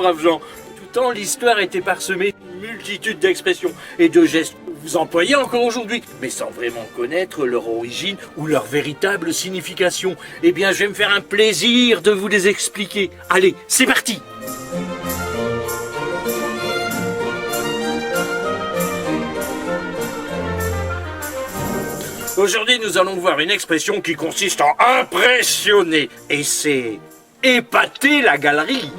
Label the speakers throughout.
Speaker 1: braves gens. Tout le temps, l'histoire était parsemée d'une multitude d'expressions et de gestes que vous employez encore aujourd'hui, mais sans vraiment connaître leur origine ou leur véritable signification. Eh bien, je vais me faire un plaisir de vous les expliquer. Allez, c'est parti! Aujourd'hui, nous allons voir une expression qui consiste en impressionner, et c'est épater la galerie.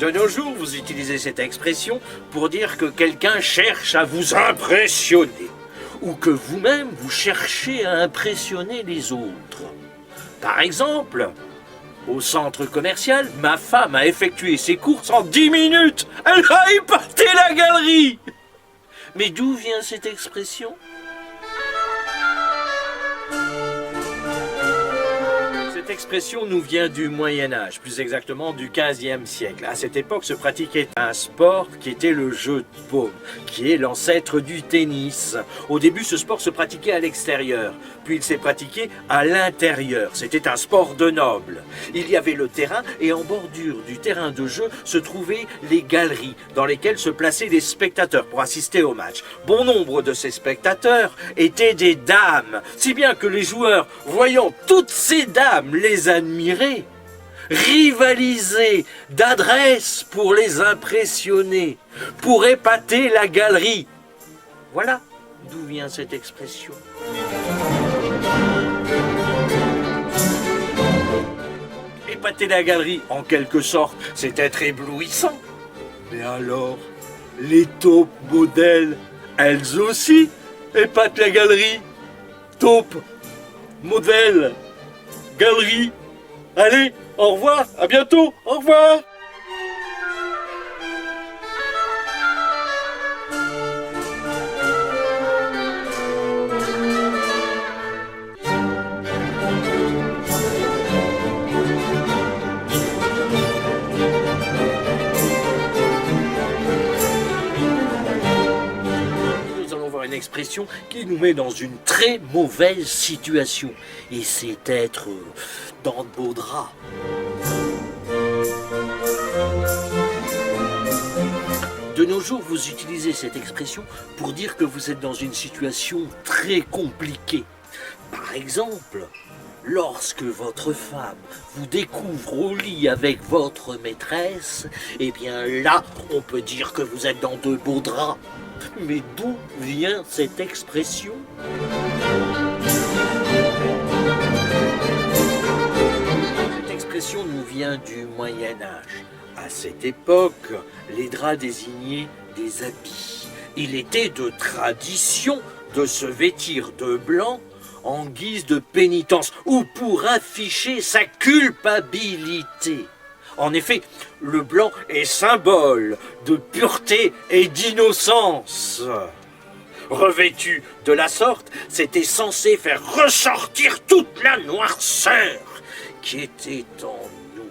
Speaker 1: De nos jours, vous utilisez cette expression pour dire que quelqu'un cherche à vous impressionner, ou que vous-même vous cherchez à impressionner les autres. Par exemple, au centre commercial, ma femme a effectué ses courses en 10 minutes. Elle a épaté la galerie. Mais d'où vient cette expression ? Cette expression nous vient du Moyen-Âge, plus exactement du XVe siècle. À cette époque se pratiquait un sport qui était le jeu de paume, qui est l'ancêtre du tennis. Au début, ce sport se pratiquait à l'extérieur, puis il s'est pratiqué à l'intérieur. C'était un sport de nobles. Il y avait le terrain et en bordure du terrain de jeu se trouvaient les galeries dans lesquelles se plaçaient des spectateurs pour assister au match. Bon nombre de ces spectateurs étaient des dames, si bien que les joueurs, voyant toutes ces dames les admirer, rivaliser d'adresse pour les impressionner, pour épater la galerie. Voilà d'où vient cette expression. Épater la galerie, en quelque sorte, c'est être éblouissant. Mais alors, les taupes modèles, elles aussi épatent la galerie. Taupes, modèles, galerie. Allez, au revoir, à bientôt, au revoir. Nous allons voir une expression qui nous met dans une très mauvaise situation. Et c'est être dans de beaux draps. De nos jours, vous utilisez cette expression pour dire que vous êtes dans une situation très compliquée. Par exemple, lorsque votre femme vous découvre au lit avec votre maîtresse, eh bien là, on peut dire que vous êtes dans de beaux draps. Mais d'où vient cette expression ? Cette expression nous vient du Moyen-Âge. À cette époque, les draps désignaient des habits. Il était de tradition de se vêtir de blanc en guise de pénitence ou pour afficher sa culpabilité. En effet, le blanc est symbole de pureté et d'innocence. Revêtu de la sorte, c'était censé faire ressortir toute la noirceur qui était en nous.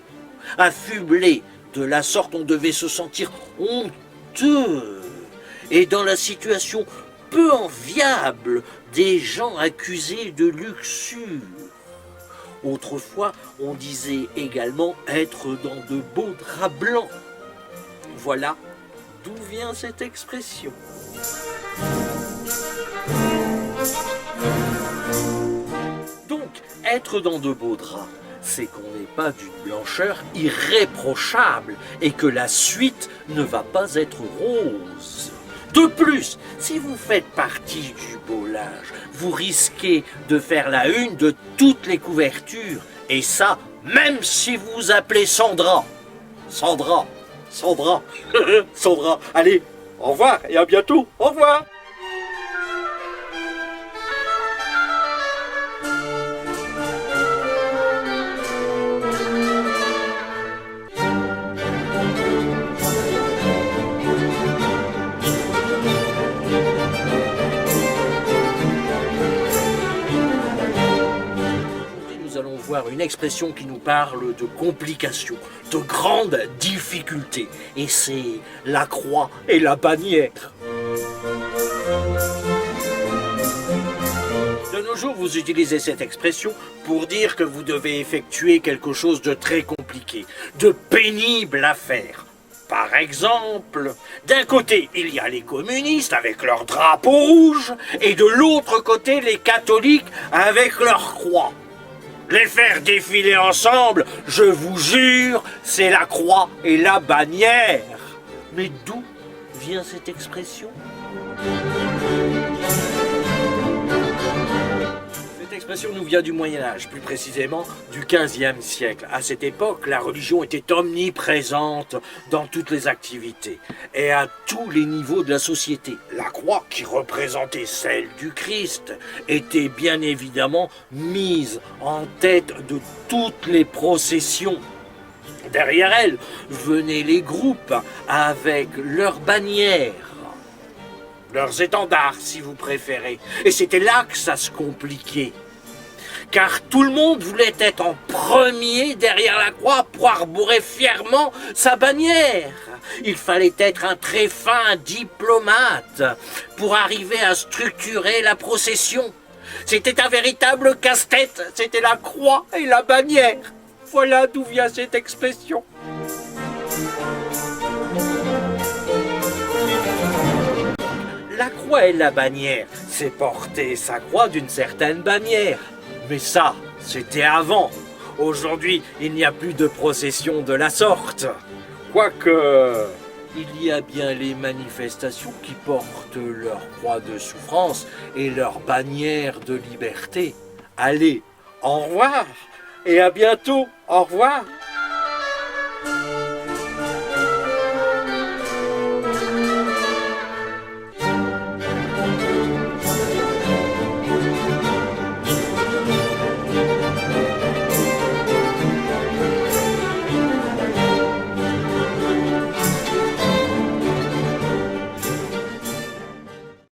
Speaker 1: Affublé de la sorte, on devait se sentir honteux et dans la situation peu enviable des gens accusés de luxure. Autrefois, on disait également être dans de beaux draps blancs. Voilà d'où vient cette expression. Donc, être dans de beaux draps, c'est qu'on n'est pas d'une blancheur irréprochable et que la suite ne va pas être rose. De plus, si vous faites partie du beau linge, vous risquez de faire la une de toutes les couvertures. Et ça, même si vous vous appelez Sandra. Sandra. Sandra. Allez, au revoir et à bientôt. Au revoir. Une expression qui nous parle de complications, de grandes difficultés. Et c'est la croix et la bannière. De nos jours, vous utilisez cette expression pour dire que vous devez effectuer quelque chose de très compliqué, de pénible à faire. Par exemple, d'un côté, il y a les communistes avec leur drapeau rouge, et de l'autre côté, les catholiques avec leur croix. Les faire défiler ensemble, je vous jure, c'est la croix et la bannière. Mais d'où vient cette expression ? Cette expression nous vient du Moyen-Âge, plus précisément du XVe siècle. À cette époque, la religion était omniprésente dans toutes les activités et à tous les niveaux de la société. La croix, qui représentait celle du Christ, était bien évidemment mise en tête de toutes les processions. Derrière elle venaient les groupes avec leurs bannières, leurs étendards si vous préférez. Et c'était là que ça se compliquait. Car tout le monde voulait être en premier derrière la croix pour arborer fièrement sa bannière. Il fallait être un très fin diplomate pour arriver à structurer la procession. C'était un véritable casse-tête, c'était la croix et la bannière. Voilà d'où vient cette expression. La croix et la bannière, c'est porter sa croix d'une certaine bannière. Mais ça, c'était avant. Aujourd'hui, il n'y a plus de procession de la sorte. Quoique, il y a bien les manifestations qui portent leur croix de souffrance et leur bannière de liberté. Allez, au revoir et à bientôt. Au revoir.